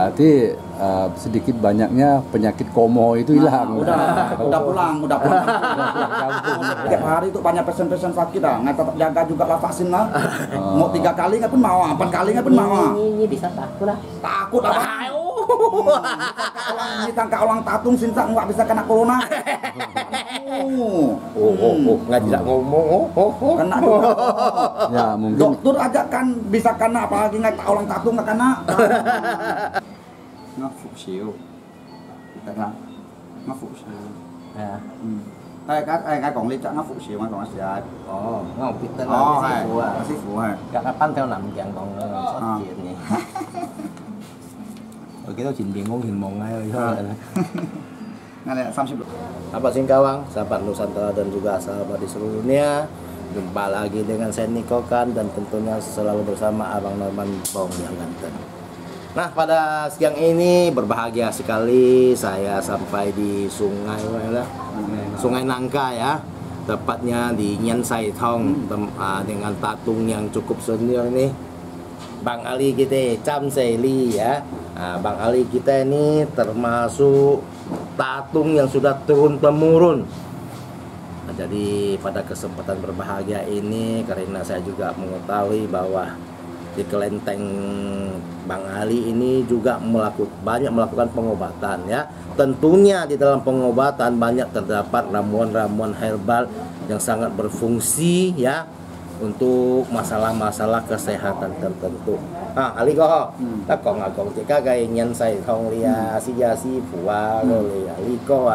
Berarti sedikit banyaknya penyakit komo itu hilang. Udah pulang. Tiap hari itu banyak pesen-pesen sakit dah. Nggak tetap jaga juga lah vaksin lah. Mau 3 kali nggak pun mau, 4 kali nggak pun mau. Ini bisa takut lah. Takut apa? Tangka orang tatung sinta nggak bisa kena corona. Nggak tidak ngomong. Kena juga. Ya mungkin. Dokter aja kan bisa kena, apalagi nggak orang tatung nggak kena. Nó phục xíu, được không? Nó phục xíu. Cái còn ly chắc nó phục xíu, mà còn sẽ. Ngọc biết tên là sĩ phụ à. Các bạn theo nằm dạng còn sót chuyện nhỉ. Kita cinta ngomong ngomong aja. Nggak ada sampai. Apa Singkawang, sahabat Nusantara dan juga sahabat di seluruh dunia. Jumpa lagi dengan saya Niko Kan dan tentunya selalu bersama Abang Norman Bong yang ganteng. Nah, pada siang ini berbahagia sekali saya sampai di Sungai Nangka ya. Tepatnya di Nyen Sai Thong dengan tatung yang cukup senior nih. Bang Ali kita, Cham Seli ya. Bang Ali kita ini termasuk tatung yang sudah turun-temurun. Jadi pada kesempatan berbahagia ini karena saya juga mengetahui bahwa di kelenteng Bang Ali ini juga banyak melakukan pengobatan ya. Tentunya di dalam pengobatan banyak terdapat ramuan-ramuan herbal yang sangat berfungsi ya untuk masalah-masalah kesehatan tertentu. Ali kok, ta còn còn chỉ các cái nhân sài thông lia si gia si phụ rồi Ali kok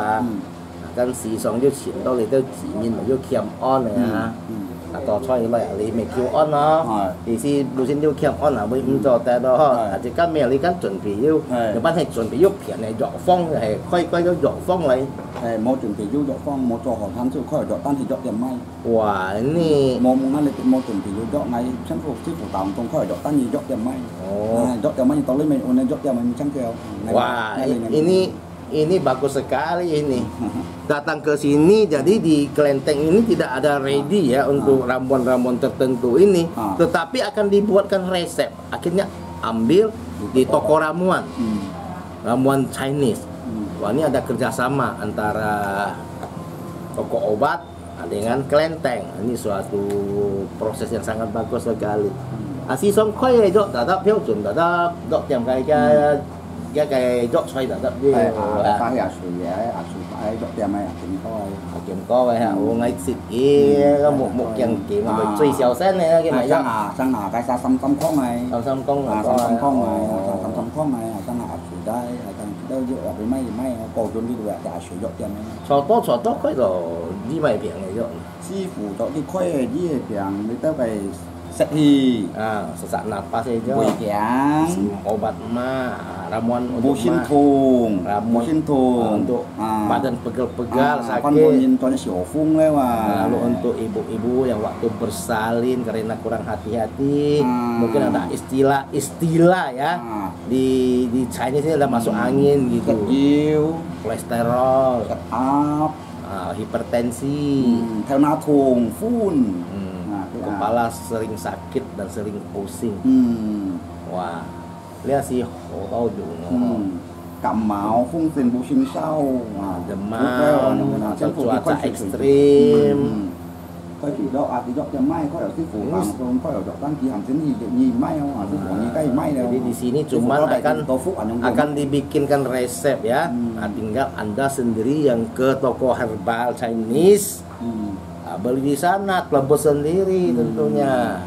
kan si song yo chien do le do chỉ nhìn mà yo kiam on nàyต่อช่อยเลยAliไม่คิวออนเนาะอีซีดูสิดูเข้มอ่อนอ่ะไม่จอแต่ดอกอาจจะกันเมียลิกันchuẩn bị yêuเดี๋ยวบ้านให้chuẩn bịยกเพียนในดอกฟ้องให้ค่อยๆก็ดอกฟ้องเลยโมchuẩn bị yêuดอกฟ้องโมจอของท่านชื่อค่อยดอกตั้นที่ดอกเดียมไม่ว้านี่โมมึงนั่นเลยโมchuẩn bị yêuดอกในชั้นผูกที่ผูกต่ำตรงค่อยดอกตั้นที่ดอกเดียมไม่ดอกเดียมไม่ตอนเล่นไม่โอนในดอกเดียมมันชั้นเกลียวว้าini bagus sekali ini. Datang ke sini jadi di kelenteng ini tidak ada ready ya untuk ramuan-ramuan tertentu ini, tetapi akan dibuatkan resep. Akhirnya ambil di toko ramuan, ramuan Chinese. Wah, ini ada kerjasama antara toko obat dengan kelenteng. Ini suatu proses yang sangat bagus sekali. Si song khoi dok đạt tiêu chuẩn đạt dok tiệm cái dọc xoay đã đập đi. Phải dọc tiệm này kiểm co vậy hả? Ngay xịt cái một kiện kỳ mà bị truy xéo xét này cái này sang nào cái sa xăm không này. Xăm không này, xăm không này, sang nào sửa đây, sang đâu dựa với may cổ chuẩn bị được đã sửa dọc tiệm này. Cho tốt cái rồi đi mày biển này rồi. Si phụ cho cái khói đi biển người ta phải set hi sesak napas aja bui kiang obat ma ramuan untuk ramuan untuk badan pegal-pegal sakit lalu untuk ibu-ibu yang waktu bersalin karena kurang hati-hati mungkin ada istilah ya di Chinese ini ada masuk angin gitu kolesterol hipertensi kepala sering sakit dan sering pusing. Wah, lihat sih, tahu dong. Cảm máu, phun tiền bù sinh sau, demam, atau cuaca ekstrim. Coi chỉ độ thì độ cho mai, coi ở cái phủ vàng không, coi ở độ tăng kỳ hàm tính gì mai không, ở cái phủ như cây mai đâu. Jadi di sini cuma akan dibikinkan resep ya. Tinggal Anda sendiri yang ke toko herbal Chinese. Beli di sana, telebus sendiri tentunya.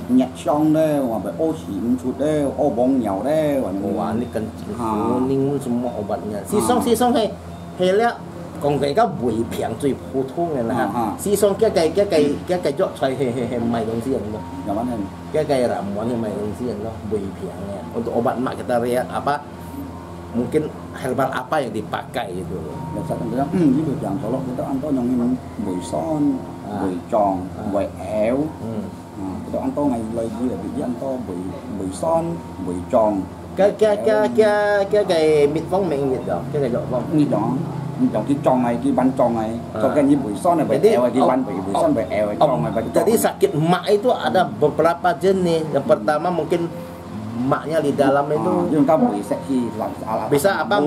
Nhặt xong đây, hoặc phải ô xỉn chút đây, ô bông nhậu đây. Wah, ini kencing kuning semua obatnya. Si song hay lihat, còn cái bụi phiền最普通嘅啦。si song cái dọc xoay mày đông xiên loh. Cái ramuan mày đông xiên loh, bụi phiền. Untuk obat mak kita lihat apa? Mungkin herbal apa yang dipakai gitu. Biasa kan bilang, ini yang tolong kita anto nyongin bụi son, bụi tròn, bụi éo. Kita anto ngày lời gì là bị anto bụi son, bụi tròn. Cái mít phong mình nhiệt đó, cái dọc phong. Như đó, cái tròn này, cái bánh tròn này, cho cái như bụi son này, bụi éo này, cái bánh bụi son, bụi éo này, tròn này, bụi tròn. Jadi sakit mak itu ada beberapa jenis. Yang pertama mungkin emaknya di dalam itu Chứ các buổi sẽ khi làm bisa apa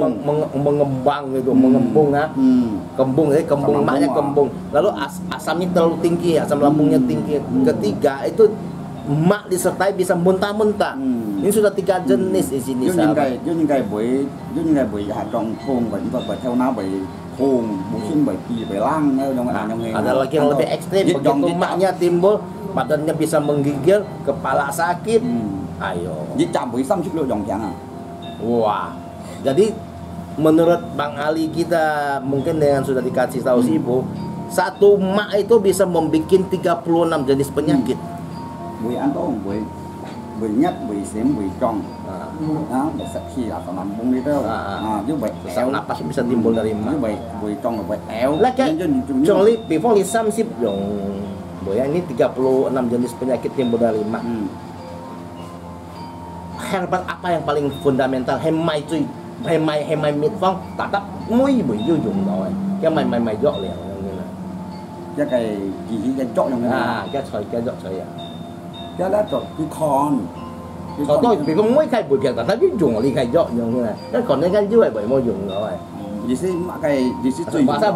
mengembang gitu, mengembung ya. Kembung jadi kembung Asam emaknya lambung, kembung. Lalu asamnya terlalu tinggi, asam lambungnya tinggi. Ketiga itu emak disertai bisa muntah-muntah. Ini sudah 3 jenis di sini sahabat. Chứ những cái buổi hạt trồng thùng và những vật theo nó bởi thùng, bổ sung bởi kỳ, bởi lang Ada lagi yang lebih ekstrim, begitu emaknya timbul, badannya bisa menggigil, kepala sakit. Ayo. Giết chạm buổi xăm chút lượng dòng chẳng à. Wah. Jadi menurut Bang Ali kita mungkin dengan sudah dikasih tahu si Ibu, satu emak itu bisa membuat 36 jenis penyakit. Buổi ăn tối buổi nhất, buổi xém, buổi tròn. Đó, để sẽ khi là còn nằm bung đi đâu. Như vậy Sesak napas bisa timbul dari emak. như vậy buổi tròn là buổi éo. Lah kayak Charlie before Lisam sih yang Boya ini 36 jenis penyakit timbul dari emak. Herbal apa yang paling fundamental? Hemai cuy, hemai mít phong, tatap mui bởi yêu dùng rồi. Cái mày dọ liền như này. Cái cái chọn trong cái Cái dọ trời à. cái lá trộn cái con. Còn tôi vì không mỗi khai bụi phiền, ta biết dùng đi khai dọ như này. Cái còn cái dưới bởi mua dùng rồi. Gì xí cái gì xí tùy. Masa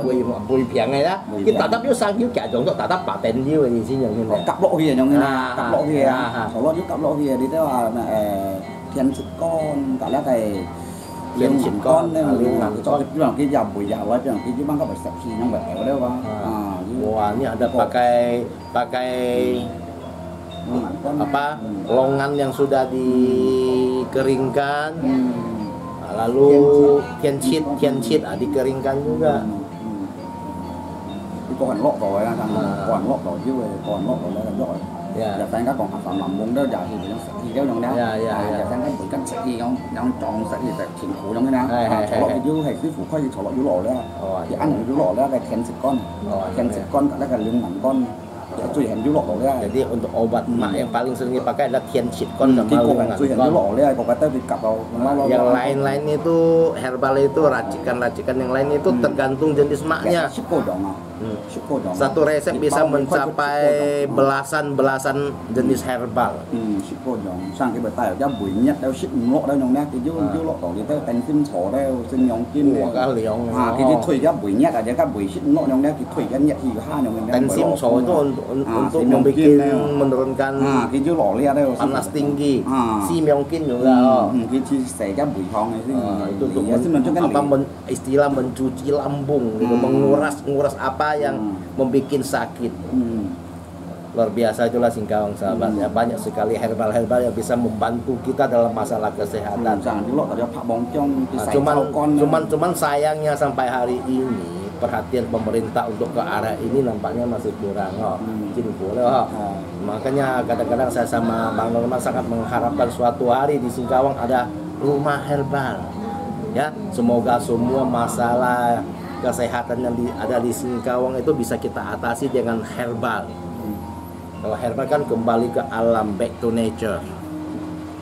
bụi phiền này đó. Cái tatap yêu sang yêu cả dùng cho tatap bà tên yêu gì xí như này. Cặp lỗ kia trong cái này, cặp lỗ kia, số lỗ giúp cặp lỗ kia đi tới là thiên sụt con, cả lá cái Thiên sụt con, nên là cho cái dòng bụi dạo quá chẳng cái băng các phải sạch khi nó phải ở đâu băng. Wah, ini ada pakai apa longan yang sudah dikeringkan, lalu tianchit dikeringkan juga. Cái còn lọ rồi là còn lọ rồi chứ còn lọ rồi là rồi. Giờ sang các còn sản phẩm bún đó giờ thì nó sẽ đi đâu trong đó. Giờ sang các buổi cắt sẽ đi không, nó tròn sẽ đi tại chỉnh khủ trong cái nào. Chọn lọ dưới hay cái phủ khoai chọn lọ dưới lọ đó. Thì ăn dưới lọ đó là khen sực con cả là lưng mặn con. Cuy hen dưới lọ đó. Jadi untuk obat emak yang paling sering dipakai adalah tianchit con sama longan cuy hen dưới lọ đó, kalau kata di kapal. Yang lain-lain itu herbal itu racikan yang lain itu tergantung jenis emaknya. Satu resep bisa mencapai belasan jenis herbal. Sang cái bờ tay ở buổi nhất đâu ship lọ đâu nhông nè, cái dưới lọ rồi cái tên xin thổ đâu xin nhông kim. Cái liong. Cái thủy cái buổi nhất là cái buổi ship lọ nhông nè, cái thủy cái nhất thì hai nhông nè. Tên sim thổ itu untuk membuat menurunkan cái dưới lọ lia đâu. Panas tinggi. Si mungkin juga. Cái chi sẻ cái buổi thong này itu untuk apa istilah mencuci lambung gitu, menguras apa yang membuat sakit. Luar biasa itulah singkawang sahabat ya, banyak sekali herbal yang bisa membantu kita dalam masalah kesehatan. Cuman sayangnya sampai hari ini perhatian pemerintah untuk ke arah ini nampaknya masih kurang. Makanya kadang-kadang saya sama Bang Norman sangat mengharapkan suatu hari di Singkawang ada rumah herbal. Ya, semoga semua masalah kesehatan yang ada di Singkawang itu bisa kita atasi dengan herbal. Kalau herbal kan kembali ke alam, back to nature.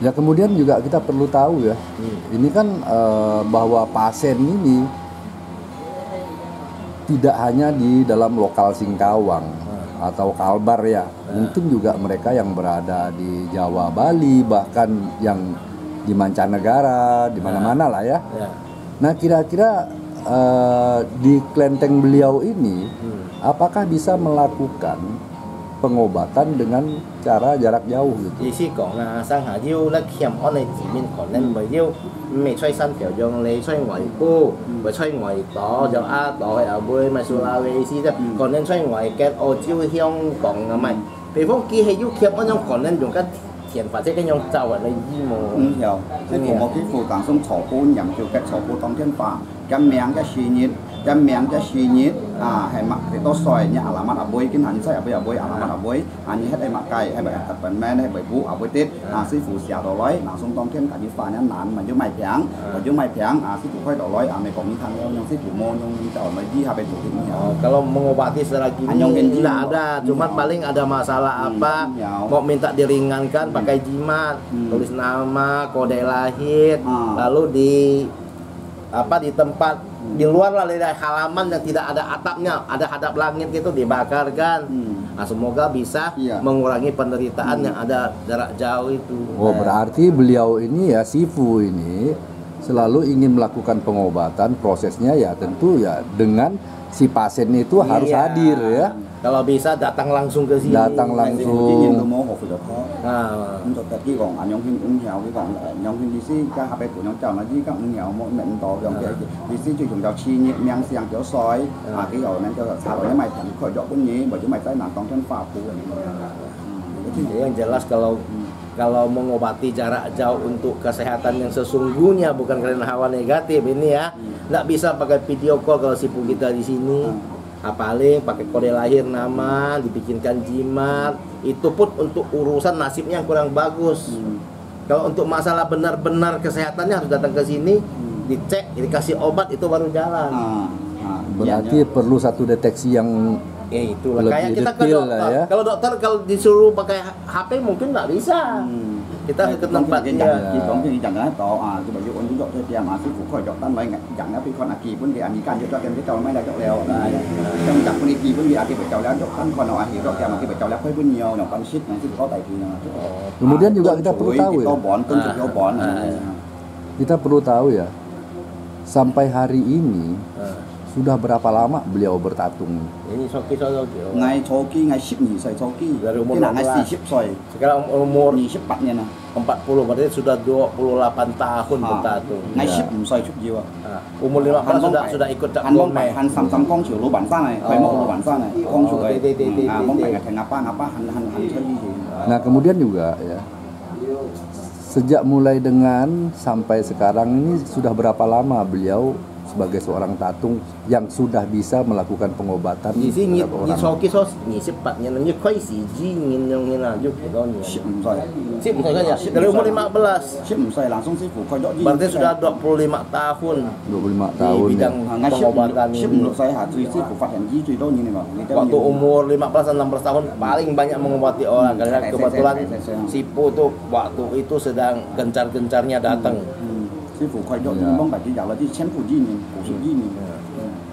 Ya kemudian juga kita perlu tahu ya, ini kan bahwa pasien ini tidak hanya di dalam lokal Singkawang atau Kalbar ya, mungkin juga mereka yang berada di Jawa, Bali, bahkan yang di mancanegara, di mana-mana lah ya. Nah kira-kira di kelenteng beliau ini, apakah bisa melakukan pengobatan dengan cara jarak jauh gitu? Ý sĩ講啊，生下腰咧欠安你字面可能咪腰未吹身條用你吹外菇，咪吹外朵就朵又會咪蘇拉嘅意思啫，可能吹外嘅澳洲香港啊咪，譬如講機器腰欠嗰種可能用緊田或者嗰種周圍嘅醫務。Hiểu. Cái của một cái phụ tàng sông thổ côn nhằm chiều cách thổ côn trong thiên phà, cái miếng cái xì nhít, hay mặc thì tốt xoài nhà là mặt ở bôi cái hành xoài ở bôi là mặt ở bôi, như hết đây mặt cày hay bởi tập bản men hay bởi vũ ở bôi tết, sư phụ xẻo đồ lói, sông trong thiên cả như phà nhắn nán mà như mày phèng, và như mày phèng, sư phụ khoai đồ lói, mày còn như thằng yang sư phụ môn yang chảo mà di habis thủ tính. Kalau mengobati secara gini tidak ada, cuma paling ada masalah apa, mau minta diringankan pakai jimat, tulis nama, kode lahir, lalu di tempat di luar lah dari halaman yang tidak ada atapnya, ada hadap langit gitu dibakarkan. Nah, semoga bisa mengurangi penderitaan yang ada jarak jauh itu. Oh, berarti beliau ini ya, Sifu ini selalu ingin melakukan pengobatan, prosesnya ya tentu ya dengan si pasien itu harus hadir ya. Kalau bisa datang langsung ke sini. Datang langsung. Nah, untuk tadi còn anh nhóm phim ủng hộ cái còn nhóm phim DC các HP của nhóm chồng là gì các ủng hộ mỗi mệnh tổ dòng cái DC chỉ dùng cho chi nhẹ nhàng xiang kiểu soi cái rồi nên cho sao rồi mày thành khỏi dọc pun nhé bởi chứ mày tới nằm trong chân phao của Jadi yang jelas kalau mengobati jarak jauh untuk kesehatan yang sesungguhnya bukan karena hawa negatif ini ya, nggak bisa pakai video call kalau Sifu kita di sini. Apalagi pakai kode lahir nama, dibikinkan jimat, itu pun untuk urusan nasibnya yang kurang bagus. Kalau untuk masalah benar-benar kesehatannya harus datang ke sini, dicek, dikasih obat itu baru jalan. Berarti perlu satu deteksi yang itulah lebih kayak kita ke detail dokter. ya. Kalau dokter kalau disuruh pakai HP mungkin nggak bisa. Kita ke tempatnya. Còn cái chẳng hạn tỏ cái bởi vì ôn dụ cho tiền mà sư phụ khỏi dọc tan mấy ngày chẳng là vì con kỳ vấn đề anh can cho tiền cái tàu mấy đại dọc leo trong chẳng con kỳ vấn đề cái bởi tàu leo dọc tan còn nó hiểu dọc tiền mà cái bởi tàu leo hơi vấn nhiều nó con shit nó sư có tài thì Kemudian juga kita perlu tahu ya. Kita perlu tahu ya. Sampai hari ini sudah berapa lama beliau bertatung? Ini Soki. Ngày Soki, ngày 12 岁 Soki. Dari umur Cái là ngày 40 岁. Sekarang umur 24 nya 40 berarti sudah 28 tahun bertatung. Ngày 15 岁 chút nhiều. Umur 15 sudah ikut Cak Gome. Han sam kong chiu lu bản sa này, khởi mộ lu bản sa này, kong chiu ấy. Mong phải thành ngapa han chơi gì. Nah, kemudian juga ya. Sejak mulai dengan sampai sekarang ini sudah berapa lama beliau sebagai seorang tatung yang sudah bisa melakukan pengobatan di sini terhadap di orang? Soki ni sepatnya namanya koi si jingin yang hina juk gitu nya. Sip kan ya dari umur 15. 15 langsung sih koi dok. Berarti sudah 25 tahun. 25 tahun di bidang ya. pengobatan ini. Waktu umur 15 dan 16 tahun paling banyak mengobati orang karena kebetulan Sifu tuh waktu itu sedang gencar-gencarnya datang.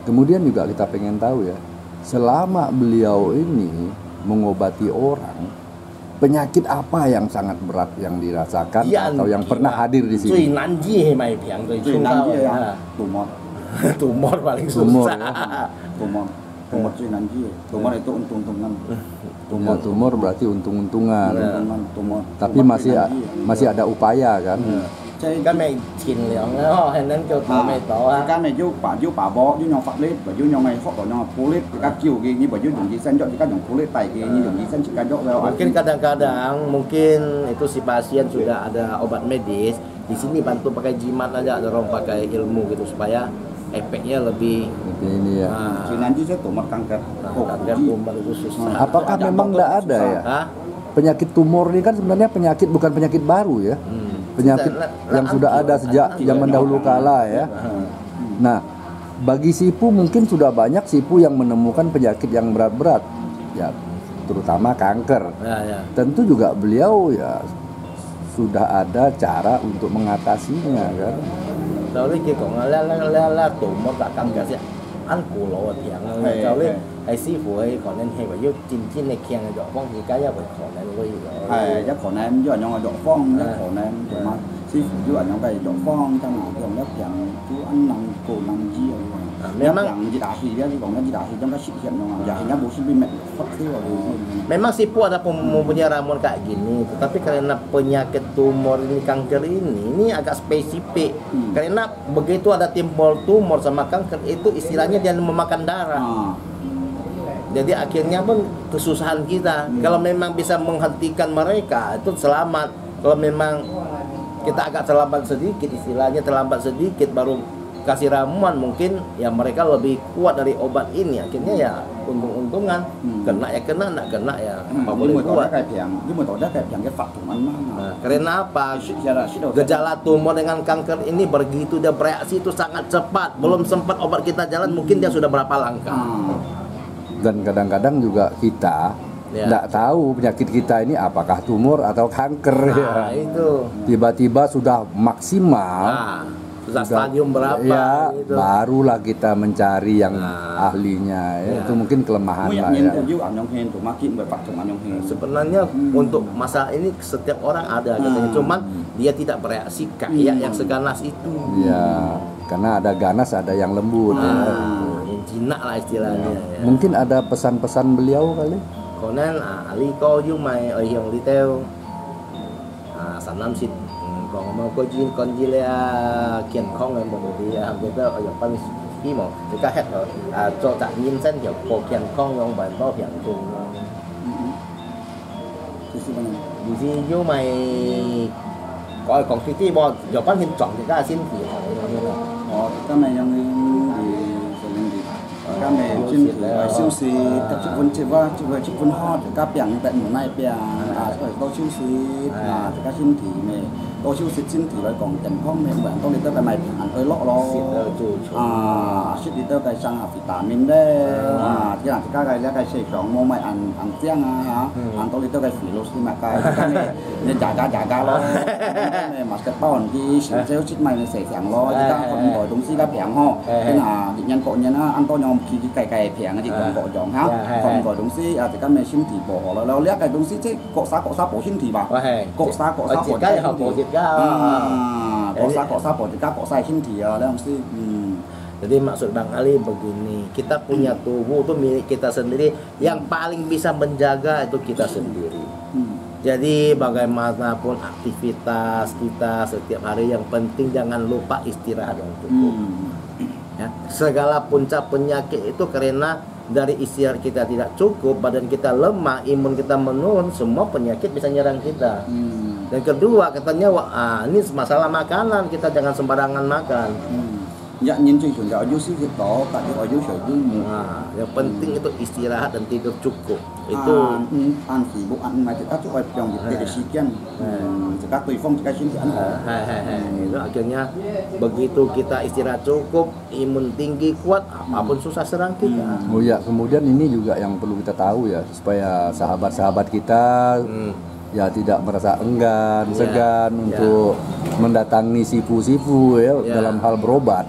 Kemudian juga kita pengen tahu ya, selama beliau ini mengobati orang, penyakit apa yang sangat berat yang dirasakan atau yang pernah hadir di sini? Tumor paling susah. Tumor itu untung-untungan. Tumor berarti untung-untungan. Tapi masih ada upaya kan? Cái mày chỉnh lượng nó hay nên cho tao mày tổ á. Cái mày vô bà bó vô nhau phát lết và vô nhau mày phát vào nhau phố lết các kiểu gini như bởi dùng di sen cho các dùng phố lết tay gini như dùng di sen juga jok. Mungkin kadang-kadang mungkin itu si pasien sudah ada obat medis, di sini bantu pakai jimat aja, dorong pakai ilmu gitu supaya efeknya lebih ini ya. Nanti saya tumor kanker. Kanker tumor itu susah. Apakah memang enggak ada ya? Penyakit tumor ini kan sebenarnya penyakit bukan penyakit baru ya. Penyakit yang sudah ada sejak zaman dahulu kala ya. Nah, bagi Sifu mungkin sudah banyak Sifu yang menemukan penyakit yang berat-berat, ya, terutama kanker. Tentu juga beliau ya sudah ada cara untuk mengatasinya kan. Soalnya kita nggak tumor tak kanker sih, ăn củ lỗ tiếng soalnya hay Sifu hay còn nên hay phải vô chín này kiêng dọ phong thì cái phải còn nên quay chắc còn em với nhau dọ phong chắc còn em mà Sifu với nhau cái dọ phong trong một cái lớp dạng chú ăn nằm cổ nằm gì memang di dahi dia di bawah di dahi jangan kasih siap dong dahinya bosan bimet memang Sifu ada mempunyai ramuan kayak gini, tetapi karena penyakit tumor ini kanker ini agak spesifik. Karena begitu ada timbul tumor sama kanker itu istilahnya dia memakan darah. Jadi akhirnya pun kesusahan kita. Kalau memang bisa menghentikan mereka itu selamat. Kalau memang kita agak terlambat sedikit, istilahnya terlambat sedikit baru kasih ramuan, mungkin ya mereka lebih kuat dari obat ini. Akhirnya ya untung-untungan, kena ya kena, nggak kena ya apa boleh buat. Karena apa? Gejala tumor dengan kanker ini begitu dia bereaksi itu sangat cepat. Belum sempat obat kita jalan, mungkin dia sudah berapa langkah. Dan kadang-kadang juga kita nggak tahu penyakit kita ini apakah tumor atau kanker ya. Itu tiba-tiba sudah maksimal stadium berapa ya, gitu. Barulah kita mencari yang ahlinya ya. Itu mungkin kelemahan lah ya. Sebenarnya untuk masalah ini setiap orang ada katanya, cuman dia tidak bereaksi kayak yang seganas itu. Ya, karena ada ganas, ada yang lembut. Yang jinak lah istilahnya. Ya. Mungkin ada pesan-pesan beliau kali. Konen Ali có với mày ở hiện đi theo sản năm xịt còn mà có duyên con gì là kiện không người một thì hàng người ta ở trong khi mà người ta hết rồi cho tạm nhiên dân hiểu cổ kiện không ông bạn có hiện cùng thì với mày có còn cái bò giờ có hiện trọng thì các xin thì họ cái này yang kami cinti siu si tak cipun cewa cipun hot kapiang tak munai piang to siu si tak cinti me to siu si cinti lại còn cảnh không me bạn to liter cái này ăn ơi lọ lo shit liter cái sang vitamin đấy cái là cái sợi rong mua mày ăn tiang ăn to liter cái philo si mà cái nên jaga lo mà cái bon đi sale chích mày sẽ thẳng lo chúng ta còn gọi đúng si cái piang ho cái là định nhân cội nhân ăn to nhau khi cái cày phèn thì còn gọi giọng ha còn gọi đúng si thì các mẹ xin thì bỏ lo lẽ cái đúng si chứ cọ xá bỏ xin thì bảo cọ xá bỏ cái học bộ cọ xá bỏ thì các cọ sai xin thì đấy không si. Jadi maksud Bang Ali begini, kita punya tubuh itu milik kita sendiri, yang paling bisa menjaga itu kita sendiri. Jadi bagaimanapun aktivitas kita setiap hari, yang penting jangan lupa istirahat yang cukup. Ya, segala puncak penyakit itu karena dari istirahat kita tidak cukup, badan kita lemah, imun kita menurun, semua penyakit bisa nyerang kita. Dan kedua katanya, ini masalah makanan, kita jangan sembarangan makan. Ya, nhìn chung chuẩn ở dưới xí dịch đó, tại ở dưới sợi dưới mù. Yang penting itu istirahat dan tidur cukup. Itu ăn thì bụng ăn mà các chỗ trong dịch để xí kian. Các tùy phong các xin ăn. Itu akhirnya begitu kita istirahat cukup, imun tinggi kuat, apapun susah serang kita. Oh ya, kemudian ini juga yang perlu kita tahu ya, supaya sahabat-sahabat kita ya tidak merasa enggan, segan untuk mendatangi sifu-sifu ya dalam hal berobat.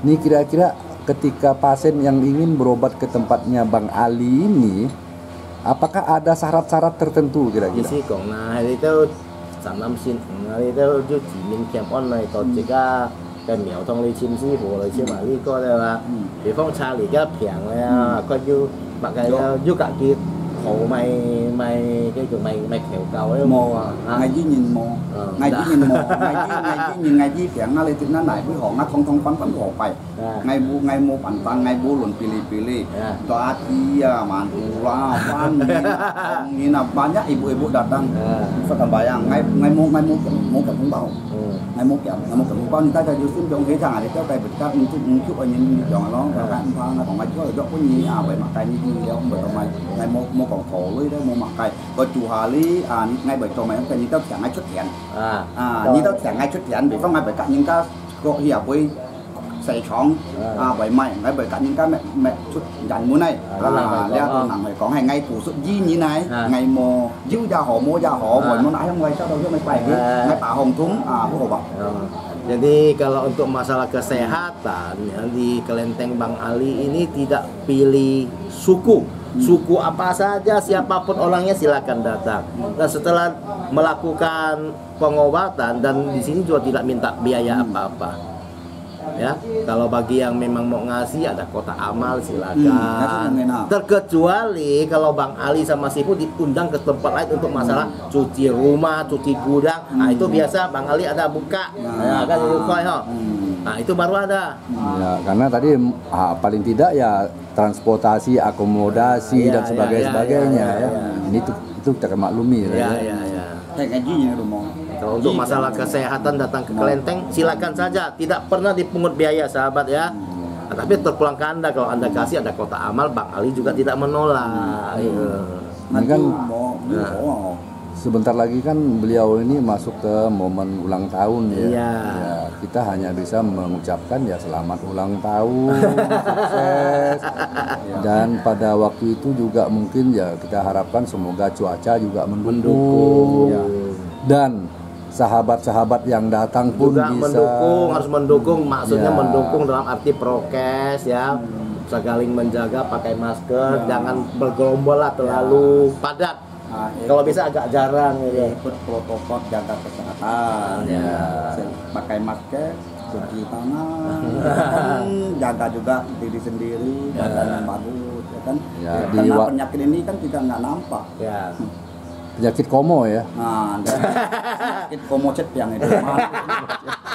Ini kira-kira ketika pasien yang ingin berobat ke tempatnya Bang Ali ini, apakah ada syarat-syarat tertentu kira-kira? Isi kong na itu sanam sin, itu ju jimin kem online tổ chức cái miểu thông lý chim sư phụ rồi chứ mà đi coi đây là bị phong tra lý cái phiền này coi như bạn cái du cả kia khổ mày cái kiểu mày khéo cầu ấy mò ngày dưới nhìn mò ngày dưới nhìn phiền nó lên từ nó lại với họ nó thông phán họ phải ngày mua bản tăng ngày mua luận pilih doa dia mantu lah pan ini na banyak ibu-ibu datang Fakam bayang ngày mua kampung bau ngày mua kampung bau người ta cho xin trong cái thằng này cho tay bật cắt những chút ở những chọn nó và các anh nó còn ngày trước đó có gì vậy mà cái như đâu không bởi ngày mua còn khổ lưới đó mua mặt cái có chủ hà lý ngay bởi cho mày cái như tao chẳng ai xuất hiện như tao chẳng ai xuất hiện vì phong ngày bởi cắt những cái gọi hiểu với xây chóng bởi mày ngay bởi cắt những cái mẹ chút dành muốn này leo tôi nặng phải có ngày cụ sự gì như này ngày mùa giữ ra họ mua ra họ bởi muốn nãy không quay sao đâu cho mày phải ngày bà hồng thúng hồ bọc. Jadi kalau untuk masalah kesehatan di Kelenteng Bang Ali ini tidak pilih suku apa saja, siapapun orangnya silakan datang. Dan setelah melakukan pengobatan, dan di sini juga tidak minta biaya apa-apa. Ya, kalau bagi yang memang mau ngasih ada kotak amal silakan. Terkecuali kalau Bang Ali sama Sifu diundang ke tempat lain untuk masalah cuci rumah, cuci gudang. Nah, itu biasa Bang Ali ada buka. Ya kan nah, itu baru ada. Ya, karena tadi paling tidak ya transportasi, akomodasi dan sebagainya ya. Ini itu kita maklumi ya. Kalau untuk masalah kesehatan datang ke Kelenteng silakan saja, tidak pernah dipungut biaya sahabat ya. Nah, tapi terpulang ke Anda, kalau Anda kasih ada kotak amal, Bang Ali juga tidak menolak. Ini kan sebentar lagi kan beliau ini masuk ke momen ulang tahun ya. Ya, kita hanya bisa mengucapkan ya selamat ulang tahun, sukses. Dan pada waktu itu juga mungkin ya kita harapkan semoga cuaca juga mendukung. Dan sahabat-sahabat yang datang pun juga bisa mendukung, harus mendukung, maksudnya Ya. mendukung dalam arti prokes ya, saling menjaga, pakai masker, jangan bergerombol lah terlalu padat. Nah, Kalau bisa agak jarang gitu. ikut protokol jaga kesehatan, pakai masker, cuci tangan, kan jaga juga diri sendiri, badan yang bagus, ya kan? Ya, Karena penyakit ini kan kita nggak nampak. Ya. penyakit komo ya. Nah, penyakit komocet yang itu.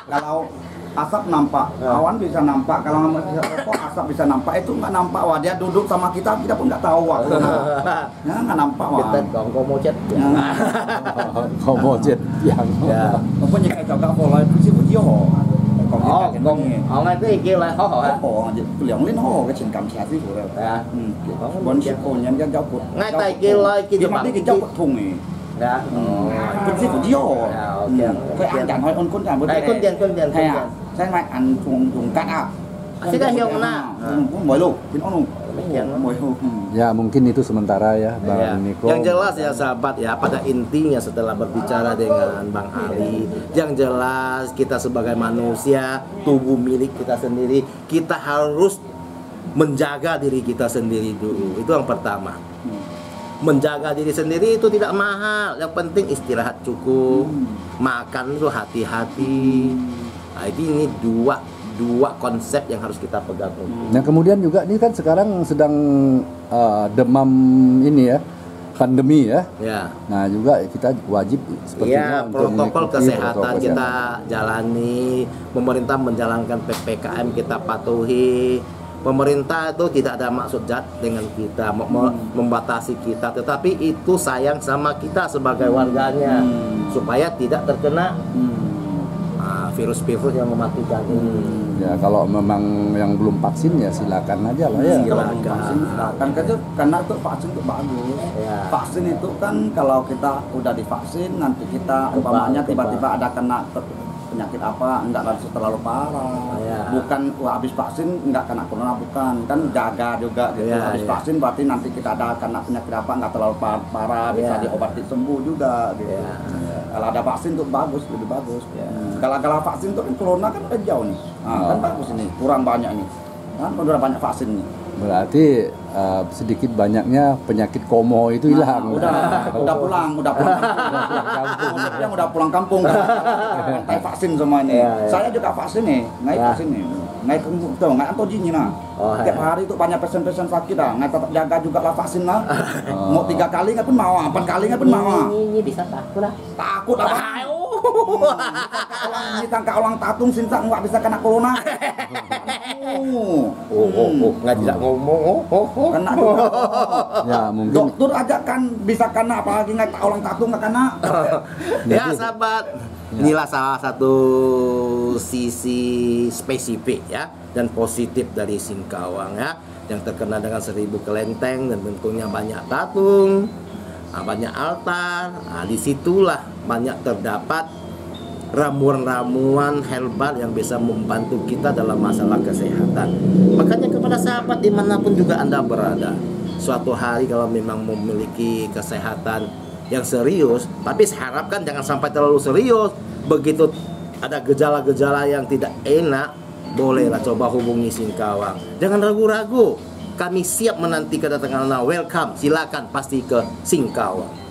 Kalau asap nampak, awan bisa nampak. Kalau rokok asap bisa nampak, itu nggak nampak. Wah, dia duduk sama kita pun nggak tahu. Wah, ya nggak nampak. Wah. Kita kong mocet. Komo jet yang Ya. Apa những cái cháu đã có lại cái của chiếu họ còn cái cái Kong, này itu kêu là ho hả? họ lượng lên họ cái tình cảm xã sĩ củaเรา Ya. bọn chị cô nhân dân giáo cột Ngay tại kia lời kia nhưng mà đi cái giáo cột thùng này Ya. cái gì của chiếu Ya, họ oke. phải ăn chẳng hỏi ôn con chẳng Eh, kuntian. hay à saya mai ăn thùng cắt à Sudah hilang mana? mỗi lúc thì nó mỗi lúc ya mungkin itu sementara ya Bang Ya. Niko. Yang jelas ya sahabat ya, pada intinya setelah berbicara dengan Bang Ali, yang jelas kita sebagai manusia, tubuh milik kita sendiri, kita harus menjaga diri kita sendiri dulu. Itu yang pertama. Menjaga diri sendiri itu tidak mahal, yang penting istirahat cukup, makan itu hati-hati. Nah, ini dua konsep yang harus kita pegang. Nah kemudian juga ini kan sekarang sedang demam ini ya, pandemi ya. Ya. Nah juga kita wajib sepertinya Ya, untuk protokol mengikuti kesehatan protokol kita kesehatan. jalani, pemerintah menjalankan PPKM kita patuhi. Pemerintah itu tidak ada maksud jahat dengan kita, membatasi kita, tetapi itu sayang sama kita sebagai warganya supaya tidak terkena virus-virus yang mematikan ini. Ya kalau memang yang belum vaksin ya silakan aja lah ya. silakan karena itu vaksin itu bagus. Ya. Vaksin itu kan kalau kita udah divaksin nanti kita umpamanya tiba-tiba ada kena penyakit apa enggak langsung terlalu parah. Ya. Bukan wah habis vaksin enggak kena corona, bukan, kan jaga juga gitu. Ya, Habis ya. vaksin berarti nanti kita ada kena penyakit apa enggak terlalu parah, bisa Ya. diobati sembuh juga gitu. Ya. Kalau ada vaksin tuh bagus, lebih bagus. Kalau vaksin tuh kan corona kan udah jauh nih. Nah, kan bagus ini, kurang banyak nih. Kan udah banyak vaksin nih. Berarti sedikit banyaknya penyakit komo itu hilang. Udah pulang yang udah pulang kampung naik vaksin semuanya. Saya juga vaksin nih, naik vaksin nih, naik tuh nggak anto jinnya nah. Tiap hari itu banyak pesen-pesen sakit dah, nggak tetap jaga juga lah vaksin lah. Mau 3 kali nggak pun mau, 4 kali nggak pun mau. Ini bisa takut lah. Takut apa? Kita ulang tatung sinta nggak bisa kena corona. Nggak tidak ngomong. Kena juga. Ya mungkin. Dokter aja kan bisa kena, apalagi nggak ulang tatung nggak kena. Ya sahabat, inilah salah satu sisi spesifik ya dan positif dari Singkawang ya, yang terkenal dengan 1000 kelenteng dan tentunya banyak tatung, banyak altar. Nah, disitulah banyak terdapat ramuan-ramuan herbal yang bisa membantu kita dalam masalah kesehatan. Makanya kepada sahabat dimanapun juga Anda berada, suatu hari kalau memang memiliki kesehatan yang serius, tapi saya harapkan jangan sampai terlalu serius. Begitu ada gejala-gejala yang tidak enak, bolehlah coba hubungi Singkawang. Jangan ragu-ragu, kami siap menanti kedatangan Anda. Welcome, silakan pasti ke Singkawang.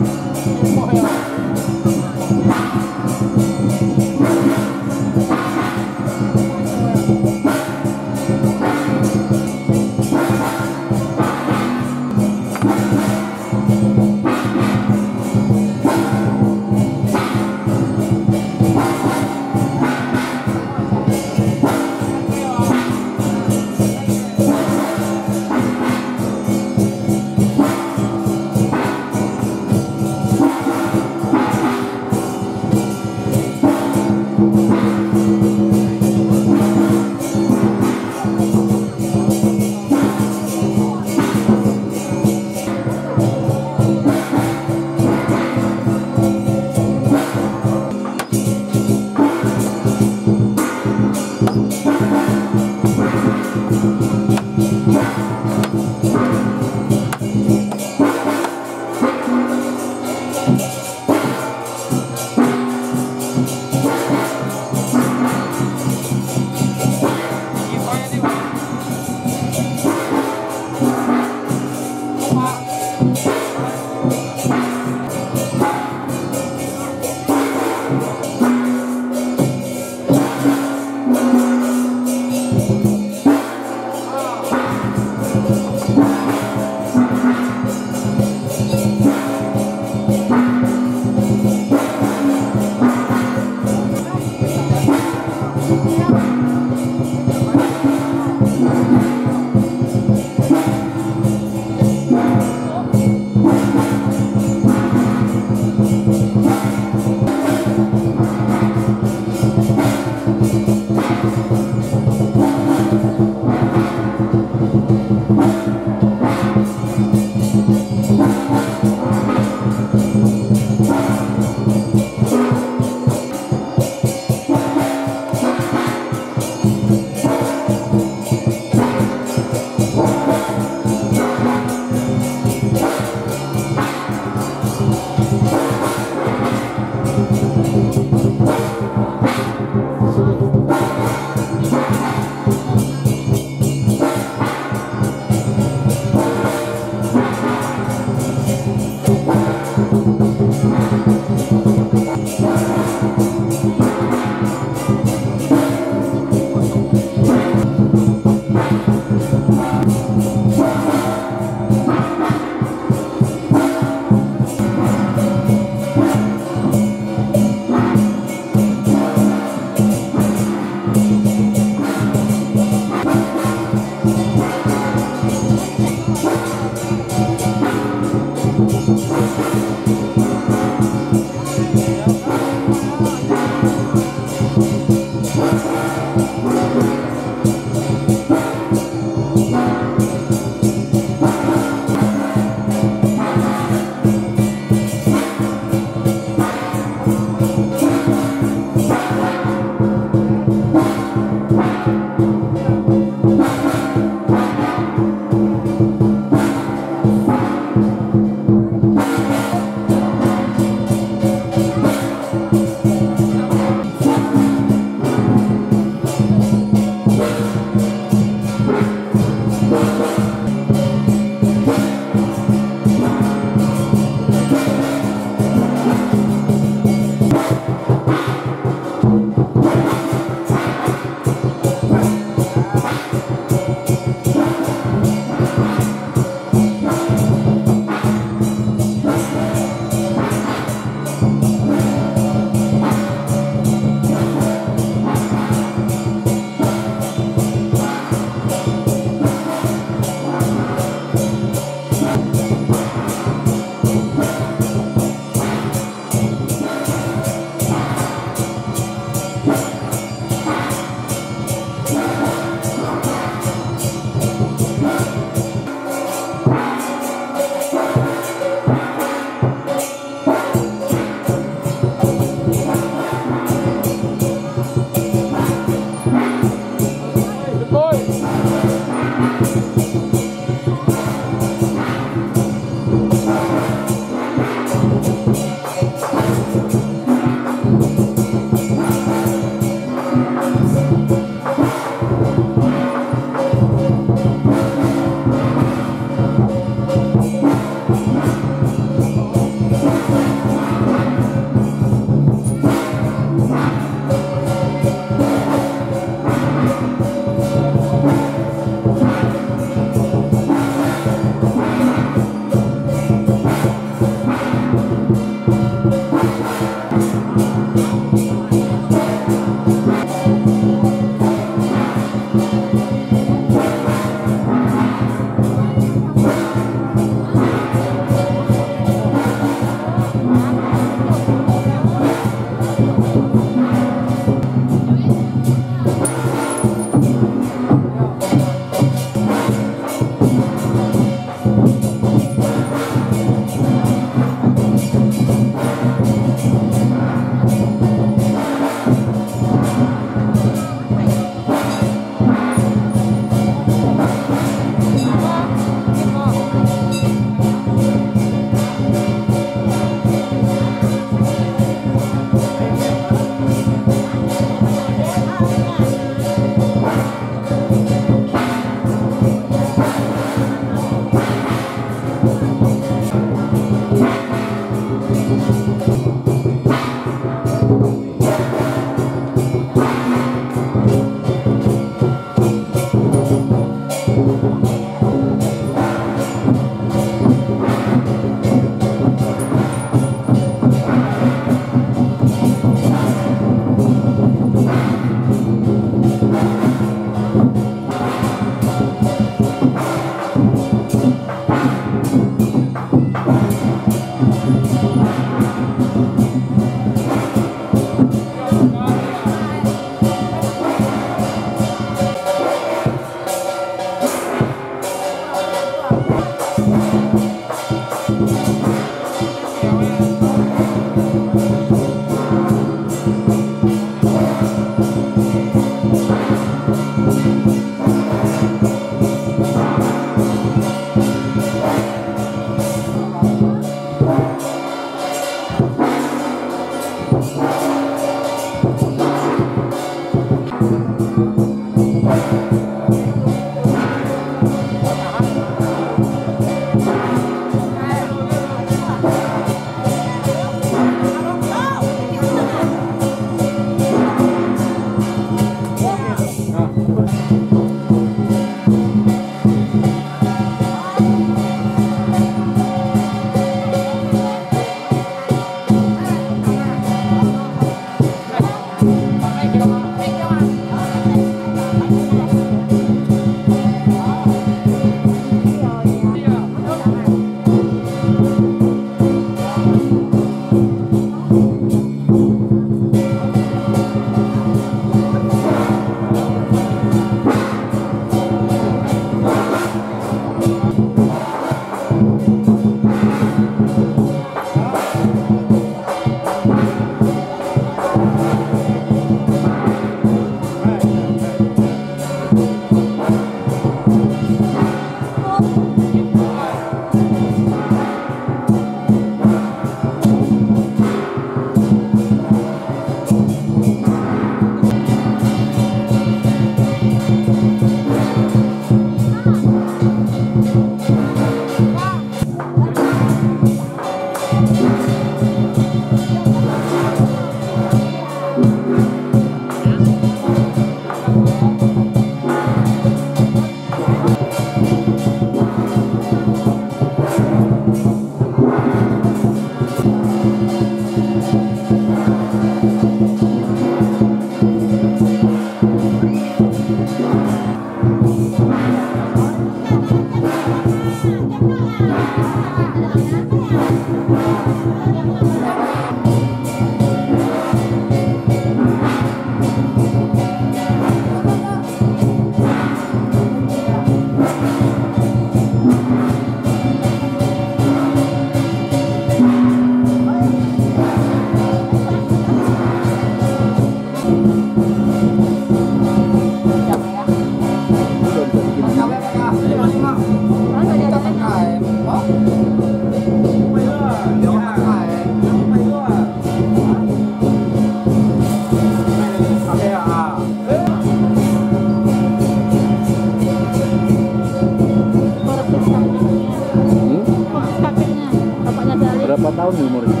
Berapa tahun umurnya?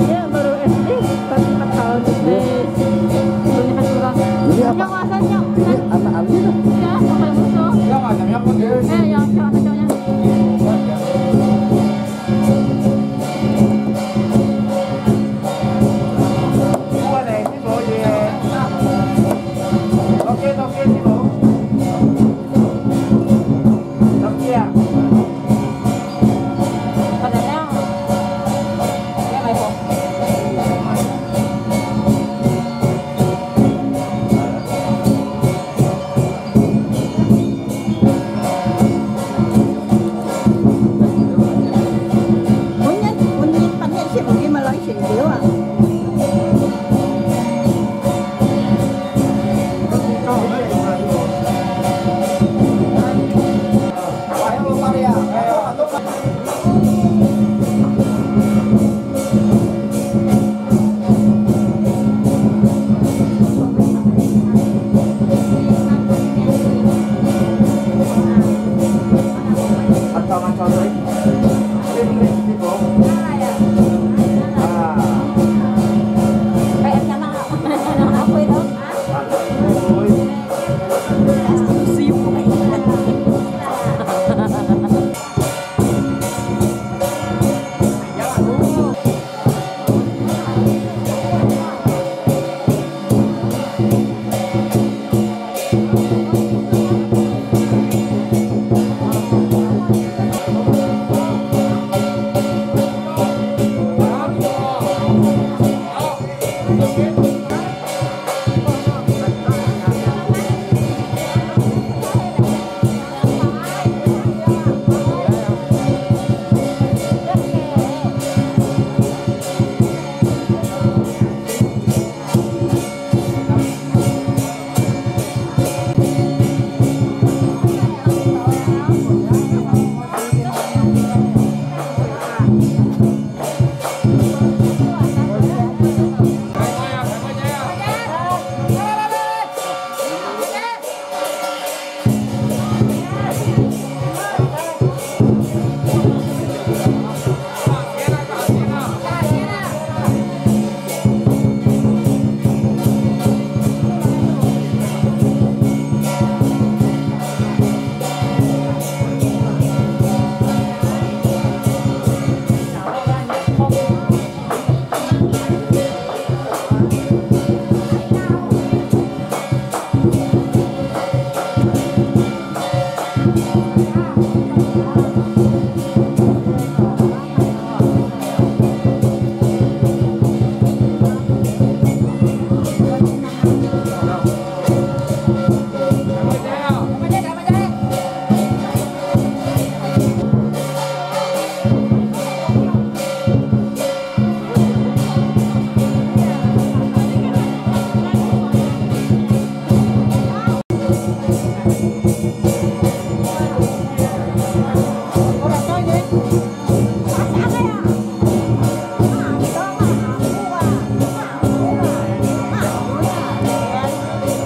Dia baru SD, baru 4 tahun SD. Belum kurang. Ini apa? Ini anak Ali kan? Ya, sampai musuh. Yang cowok-cowoknya. Muốn nhìn bạn hiện sẽ một cái mà nói chuyện thiếu à?